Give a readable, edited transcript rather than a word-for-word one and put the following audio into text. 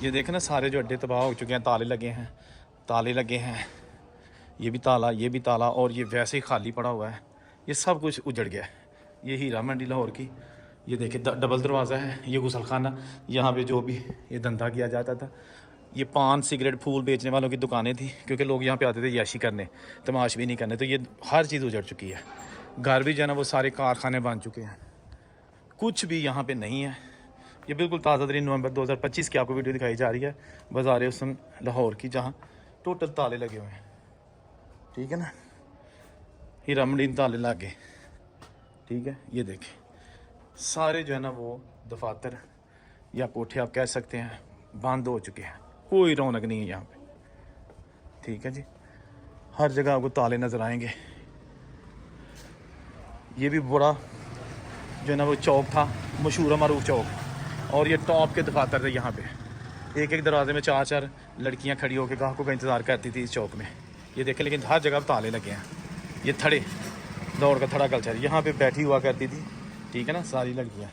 ये देखें ना, सारे जो अड्डे तबाह हो चुके हैं, ताले लगे हैं, ताले लगे हैं, ये भी ताला, ये भी ताला, और ये वैसे ही खाली पड़ा हुआ है। ये सब कुछ उजड़ गया है। ये हीरा मंडी लाहौर की, ये देखिए डबल दरवाज़ा है, ये गुसल खाना, यहाँ पे जो भी ये धंधा किया जाता था। ये पान सिगरेट फूल बेचने वालों की दुकानें थी, क्योंकि लोग यहाँ पे आते थे याशी करने, तमाश भी नहीं करने। तो ये हर चीज़ उजड़ चुकी है। घर भी जो है ना वो सारे कारखाने बन चुके हैं, कुछ भी यहाँ पे नहीं है। ये बिल्कुल ताज़ा तरीन नवंबर 2025 की आपको वीडियो दिखाई जा रही है बाज़ार हुसन लाहौर की, जहाँ टोटल ताले लगे हुए हैं। ठीक है ना, हीरा मंडी ताले लगे। ठीक है, ये देखें सारे जो है ना वो दफातर या कोठे आप कह सकते हैं बंद हो चुके हैं, कोई रौनक नहीं है यहाँ पे। ठीक है जी, हर जगह आपको ताले नज़र आएंगे। ये भी बड़ा जो है ना वो चौक था, मशहूर मारूफ चौक, और ये टॉप के दफातर थे। यहाँ पे एक एक दरवाजे में 4-4 लड़कियाँ खड़ी होकर ग्राहकों का इंतज़ार करती थी इस चौक में। ये देखें, लेकिन हर जगह ताले लगे हैं। ये थड़े, दौड़ का थड़ा कल्चर यहाँ पे बैठी हुआ करती थी। ठीक है ना, सारी लड़कियाँ